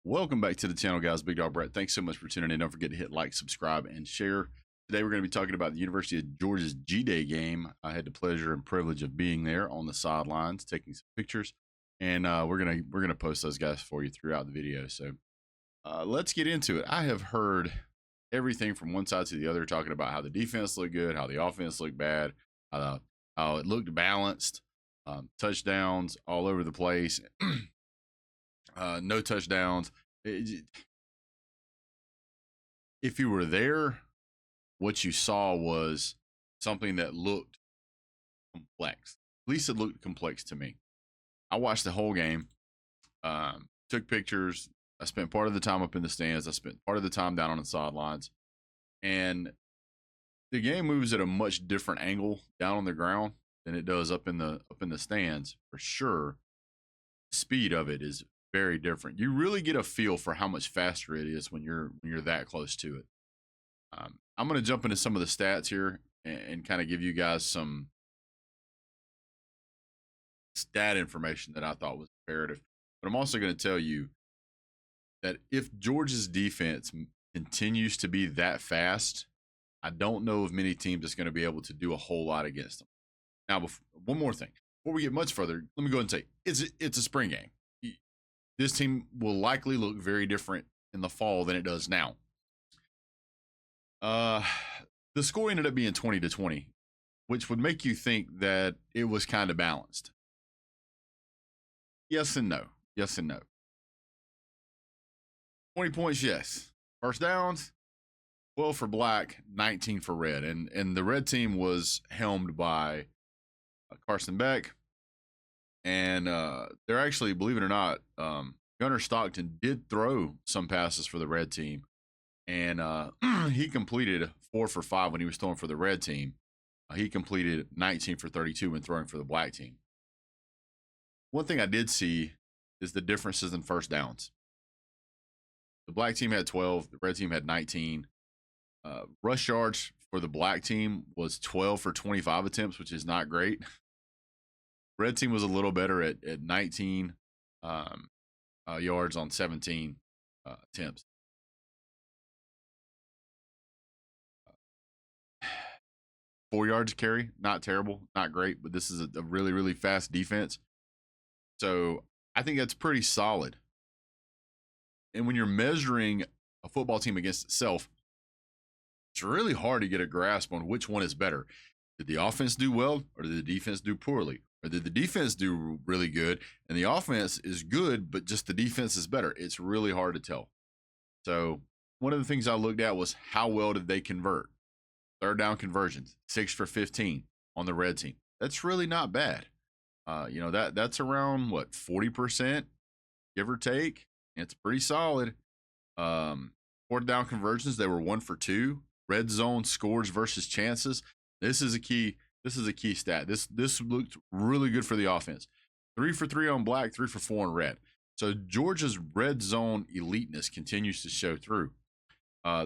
Welcome back to the channel, guys. Big Dog Brett. Thanks so much for tuning in. Don't forget to hit like, subscribe, and share. Today we're going to be talking about the University of Georgia's GDay game. I had the pleasure and privilege of being there on the sidelines, taking some pictures, and we're gonna post those guys for you throughout the video. So let's get into it. I have heard everything from one side to the other, talking about how the defense looked good, how the offense looked bad, how it looked balanced, touchdowns all over the place. No touchdowns. If you were there, what you saw was something that looked complex. At least it looked complex to me. I watched the whole game, took pictures. I spent part of the time up in the stands. I spent part of the time down on the sidelines. And the game moves at a much different angle down on the ground than it does up in the stands, for sure. The speed of it is very different. You really get a feel for how much faster it is when you're that close to it. I'm going to jump into some of the stats here and kind of give you guys some stat information that I thought was imperative. But I'm also going to tell you that if Georgia's defense continues to be that fast, I don't know of many teams that's going to be able to do a whole lot against them. Now, one more thing. Before we get much further, let me go ahead and say it's a spring game. This team will likely look very different in the fall than it does now. The score ended up being 20-20, which would make you think that it was kind of balanced. Yes and no. Yes and no. 20 points, yes. First downs, 12 for black, 19 for red. And the red team was helmed by Carson Beck. And they're actually, believe it or not, Gunnar Stockton did throw some passes for the red team. And he completed 4 for 5 when he was throwing for the red team. He completed 19 for 32 when throwing for the black team. One thing I did see is the differences in first downs. The black team had 12. The red team had 19. Rush yards for the black team was 12 for 25 attempts, which is not great. Red team was a little better at 19 yards on 17 attempts. Four yards carry, not terrible, not great, but this is a really, really fast defense. So I think that's pretty solid. And when you're measuring a football team against itself, it's really hard to get a grasp on which one is better. Did the offense do well, or did the defense do poorly? Or did the defense do really good and the offense is good, but just the defense is better? It's really hard to tell. So one of the things I looked at was how well did they convert? Third down conversions, 6 for 15 on the red team. That's really not bad. That's around what, 40%, give or take. It's pretty solid. Fourth down conversions, they were 1 for 2. Red zone scores versus chances. This is a key stat. This looked really good for the offense. 3 for 3 on black, 3 for 4 on red. So Georgia's red zone eliteness continues to show through.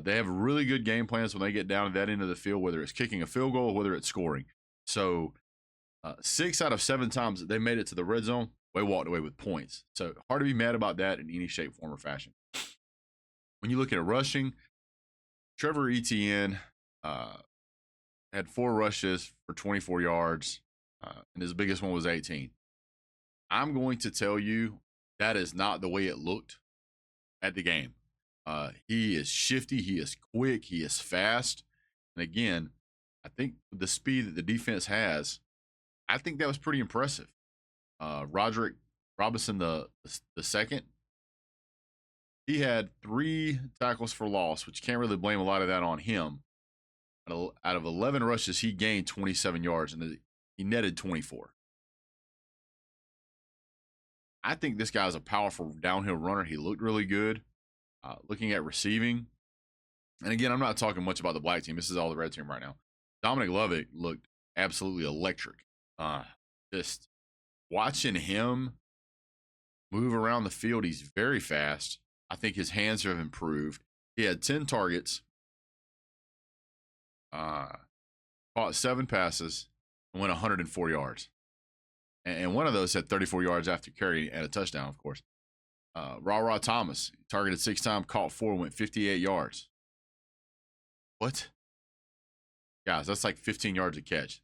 They have really good game plans when they get down to that end of the field, whether it's kicking a field goal or whether it's scoring. So 6 out of 7 times that they made it to the red zone, they walked away with points. So hard to be mad about that in any shape, form, or fashion. When you look at rushing, Trevor Etienne had 4 rushes for 24 yards, and his biggest one was 18. I'm going to tell you that is not the way it looked at the game. He is shifty, he is quick, he is fast. And again, I think the speed that the defense has, I think that was pretty impressive. Roderick Robinson, the second, he had 3 tackles for loss, which can't really blame a lot of that on him. Out of 11 rushes, he gained 27 yards, and he netted 24. I think this guy's a powerful downhill runner. He looked really good. Looking at receiving, and again, I'm not talking much about the black team. This is all the red team right now. Dominic Lovett looked absolutely electric. Just watching him move around the field, he's very fast. I think his hands have improved. He had 10 targets, caught 7 passes, and went 104 yards. And one of those had 34 yards after carry and a touchdown, of course. Raw Thomas targeted 6 times, caught 4, went 58 yards. What? Guys, that's like 15 yards a catch.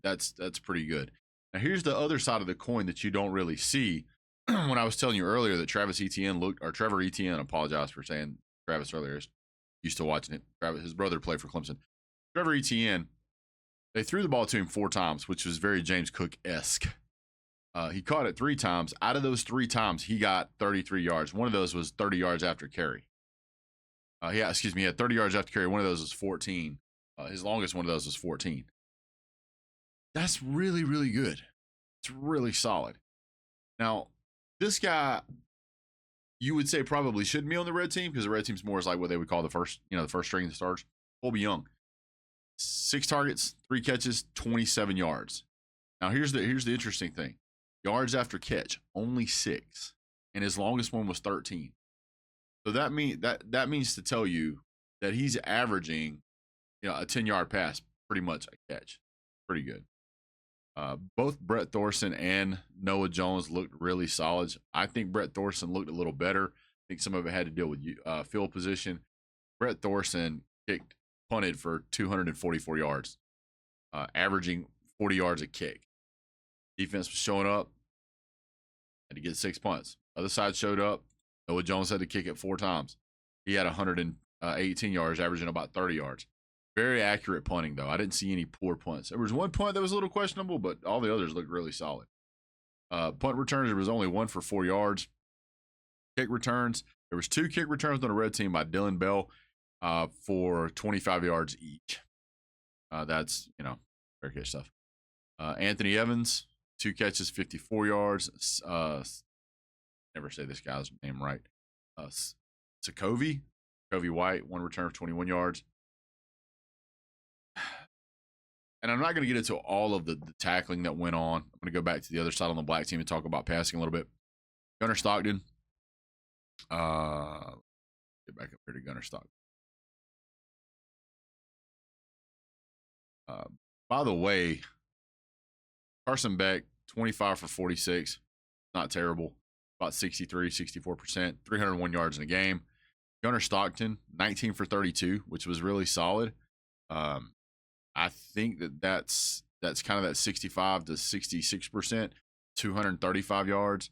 That's pretty good. Now here's the other side of the coin that you don't really see. When I was telling you earlier that Trevor Etienne, apologize for saying Travis earlier, used to watching it. Travis, his brother played for Clemson. Trevor Etienne, they threw the ball to him 4 times, which was very James Cook-esque. He caught it 3 times. Out of those 3 times, he got 33 yards. One of those was 30 yards after carry. He had 30 yards after carry. One of those was 14. His longest one of those was 14. That's really, really good. It's really solid. Now, this guy, you would say probably shouldn't be on the red team because the red team's more is like what they would call the first string of the stars. Colby Young, 6 targets, 3 catches, 27 yards. Now, here's the interesting thing. Yards after catch, only 6. And his longest one was 13. So that means to tell you that he's averaging, a 10-yard pass, pretty much a catch. Pretty good. Both Brett Thorson and Noah Jones looked really solid. I think Brett Thorson looked a little better. I think some of it had to deal with field position. Brett Thorson punted for 244 yards, averaging 40 yards a kick. Defense was showing up. Had to get 6 punts. Other side showed up. Noah Jones had to kick it 4 times. He had 118 yards, averaging about 30 yards. Very accurate punting, though. I didn't see any poor punts. There was one punt that was a little questionable, but all the others looked really solid. Punt returns, there was only 1 for 4 yards. Kick returns, there was 2 kick returns on the red team by Dylan Bell for 25 yards each. That's, fair catch stuff. Anthony Evans, 2 catches, 54 yards. Never say this guy's name right. Sokovie White, 1 return for 21 yards. And I'm not going to get into all of the tackling that went on. I'm going to go back to the other side on the black team and talk about passing a little bit. Gunnar Stockton. Get back up here to Gunnar Stockton. By the way, Carson Beck, 25 for 46. Not terrible. About 64%. 301 yards in a game. Gunnar Stockton, 19 for 32, which was really solid. I think that's kind of that 65 to 66%, 235 yards.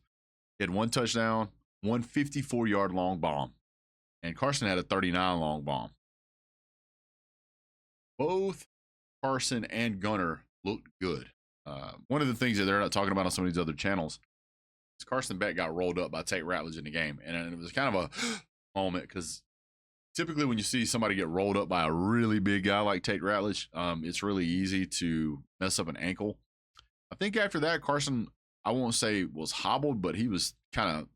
He had 1 touchdown, 1 54-yard long bomb, and Carson had a 39 long bomb. Both Carson and Gunnar looked good. One of the things that they're not talking about on some of these other channels is Carson Beck got rolled up by Tate Ratledge in the game, and it was kind of a moment because typically when you see somebody get rolled up by a really big guy like Tate Ratledge, it's really easy to mess up an ankle. I think after that, Carson, I won't say was hobbled, but he was kind of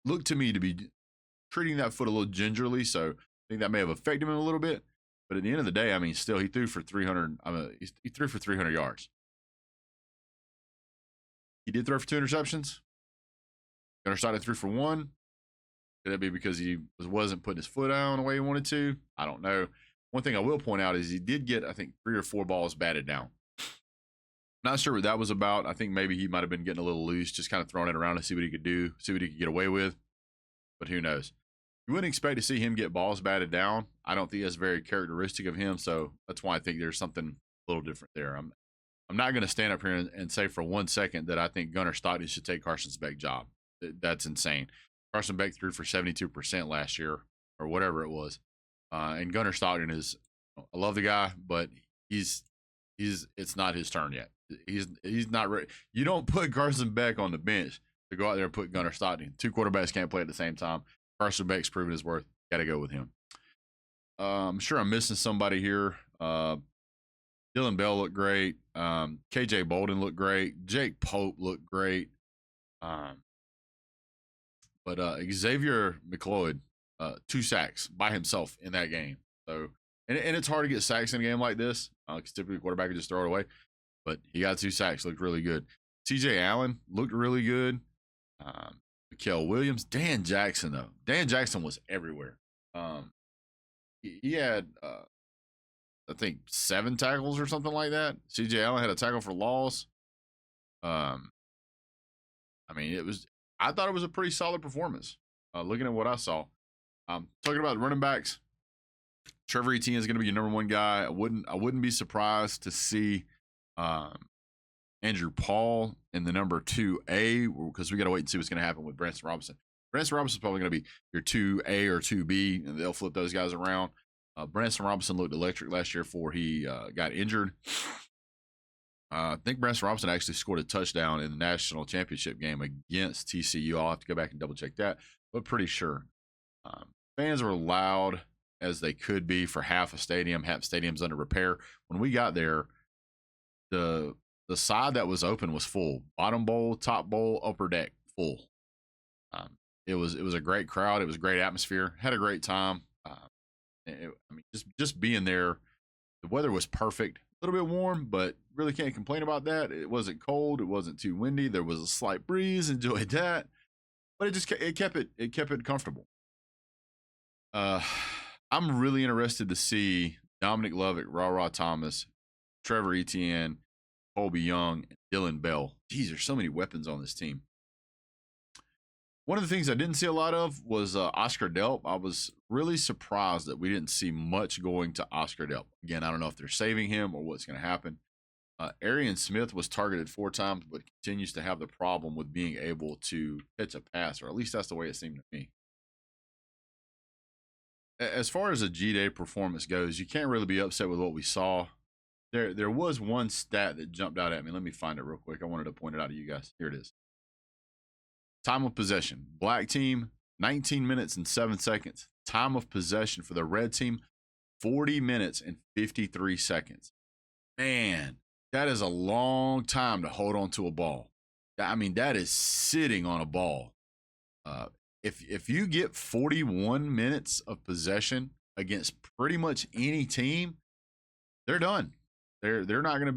looked to me to be treating that foot a little gingerly. So I think that may have affected him a little bit. But at the end of the day, I mean, still he threw for 300. He threw for 300 yards. He did throw for 2 interceptions. Gunnar Stockton threw for 1. Could that be because he wasn't putting his foot down the way he wanted to? I don't know. One thing I will point out is he did get, I think, 3 or 4 balls batted down. Not sure what that was about. I think maybe he might have been getting a little loose, just kind of throwing it around to see what he could do, see what he could get away with. But who knows? You wouldn't expect to see him get balls batted down. I don't think that's very characteristic of him, so that's why I think there's something a little different there. I'm not going to stand up here and say for 1 second that I think Gunnar Stockton should take Carson Beck's job. That's insane. Carson Beck threw for 72% last year, or whatever it was. And Gunnar Stockton is, I love the guy, but it's not his turn yet. He's not ready. You don't put Carson Beck on the bench to go out there and put Gunnar Stockton. 2 quarterbacks can't play at the same time. Carson Beck's proven his worth. Got to go with him. I'm sure I'm missing somebody here. Dylan Bell looked great. KJ Bolden looked great. Jake Pope looked great. But Xavier McLeod, 2 sacks by himself in that game. So, and it's hard to get sacks in a game like this because typically the quarterback can just throw it away. But he got 2 sacks, looked really good. TJ Allen looked really good. Mikael Williams, Dan Jackson though. Dan Jackson was everywhere. He had I think 7 tackles or something like that. CJ Allen had a tackle for loss. I mean, I thought it was a pretty solid performance. looking at what I saw, talking about running backs, Trevor Etienne is going to be your number one guy. I wouldn't be surprised to see um, Andrew Paul in the number 2A, because we got to wait and see what's going to happen with Branson Robinson. Branson Robinson's probably going to be your 2A or 2B, and they'll flip those guys around. Branson Robinson looked electric last year before he got injured. I think Branson Robinson actually scored a touchdown in the national championship game against TCU. I'll have to go back and double check that, but pretty sure. Fans were loud as they could be for half a stadium. Half stadium's under repair. When we got there, the side that was open was full. Bottom bowl, top bowl, upper deck, full. It was a great crowd. It was a great atmosphere. Had a great time. Just being there. The weather was perfect. A little bit warm, but really can't complain about that. It wasn't cold. It wasn't too windy. There was a slight breeze. Enjoyed that, but it kept it comfortable. I'm really interested to see Dominic Lovett, Ra Thomas, Trevor Etienne, Colby Young, and Dylan Bell. Geez, there's so many weapons on this team. One of the things I didn't see a lot of was Oscar Delp. I was really surprised that we didn't see much going to Oscar Delp. Again, I don't know if they're saving him or what's going to happen. Arian Smith was targeted 4 times, but continues to have the problem with being able to catch a pass, or at least that's the way it seemed to me. As far as a GDay performance goes, you can't really be upset with what we saw. There was one stat that jumped out at me. Let me find it real quick. I wanted to point it out to you guys. Here it is. Time of possession. Black team, 19 minutes and 7 seconds. Time of possession for the red team, 40 minutes and 53 seconds. Man, that is a long time to hold on to a ball. I mean, that is sitting on a ball. If you get 41 minutes of possession against pretty much any team, they're done. They're not going to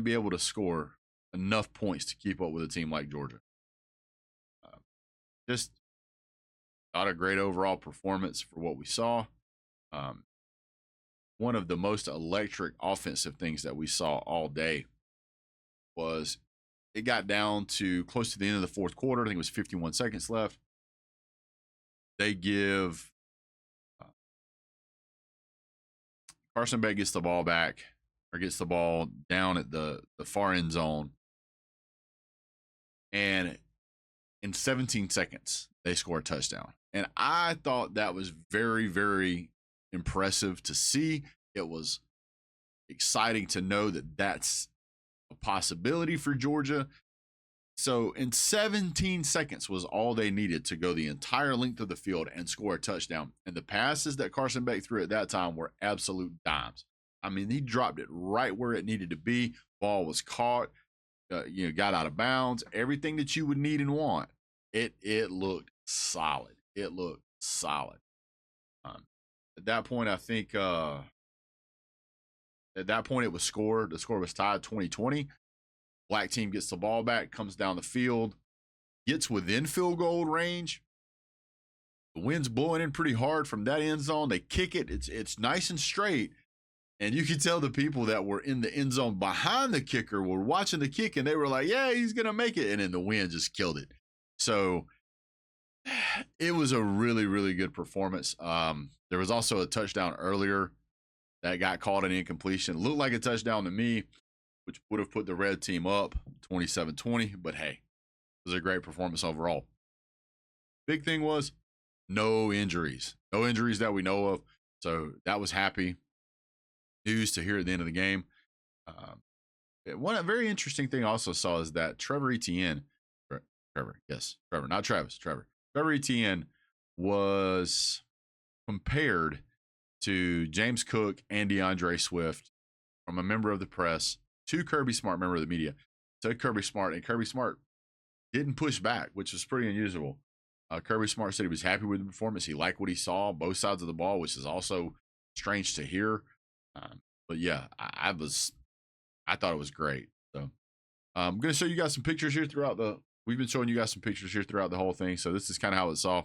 be able to score enough points to keep up with a team like Georgia. Just not a great overall performance for what we saw. One of the most electric offensive things that we saw all day was it got down to close to the end of the fourth quarter. I think it was 51 seconds left. They give Carson Beck gets the ball back, or gets the ball down at the far end zone. And in 17 seconds, they score a touchdown. And I thought that was very, very impressive to see. It was exciting to know that that's a possibility for Georgia. So in 17 seconds was all they needed to go the entire length of the field and score a touchdown. And the passes that Carson Beck threw at that time were absolute dimes. I mean, he dropped it right where it needed to be. Ball was caught, got out of bounds. Everything that you would need and want. It looked solid. It looked solid. At that point, I think at that point it was scored. The score was tied 20-20. Black team gets the ball back, comes down the field, gets within field goal range. The wind's blowing in pretty hard from that end zone. They kick it. It's nice and straight. And you could tell the people that were in the end zone behind the kicker were watching the kick, and they were like, yeah, he's going to make it. And then the wind just killed it. So it was a really, really good performance. There was also a touchdown earlier that got called an incompletion. It looked like a touchdown to me, which would have put the red team up 27-20. But hey, it was a great performance overall. Big thing was no injuries. No injuries that we know of. So that was happy news to hear at the end of the game. One very interesting thing I also saw is that Trevor Etienne was compared to James Cook and DeAndre Swift from a member of the press to Kirby Smart, member of the media, to Kirby Smart, and Kirby Smart didn't push back, which was pretty unusual. Kirby Smart said he was happy with the performance. He liked what he saw, both sides of the ball, which is also strange to hear. But yeah, I thought it was great. So I'm going to show you guys some pictures here we've been showing you guys some pictures here throughout the whole thing. So this is kind of how it saw.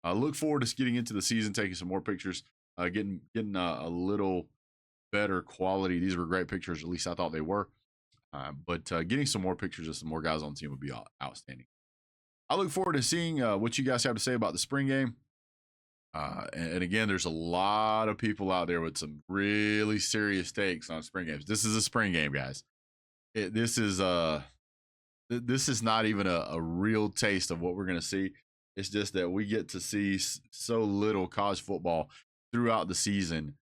Look forward to getting into the season, taking some more pictures, getting a little better quality. These were great pictures. At least I thought they were. But getting some more pictures of some more guys on the team would be outstanding. I look forward to seeing what you guys have to say about the spring game. And again, there's a lot of people out there with some really serious takes on spring games. This is a spring game, guys. This is not even a real taste of what we're going to see. It's just that we get to see so little college football throughout the season,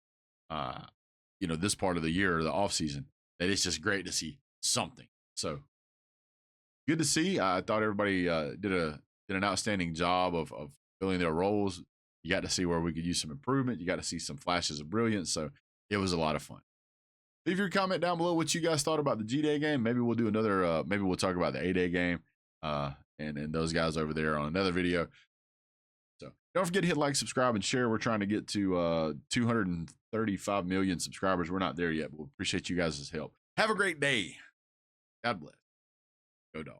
this part of the year, the off season, that it's just great to see something. So good to see. I thought everybody did an outstanding job of filling their roles. You got to see where we could use some improvement. You got to see some flashes of brilliance. So it was a lot of fun. Leave your comment down below what you guys thought about the GDay game. Maybe we'll do another, maybe we'll talk about the A-Day game and those guys over there on another video. So don't forget to hit like, subscribe, and share. We're trying to get to 235 million subscribers. We're not there yet, but we appreciate you guys' help. Have a great day. God bless. Go Dawg.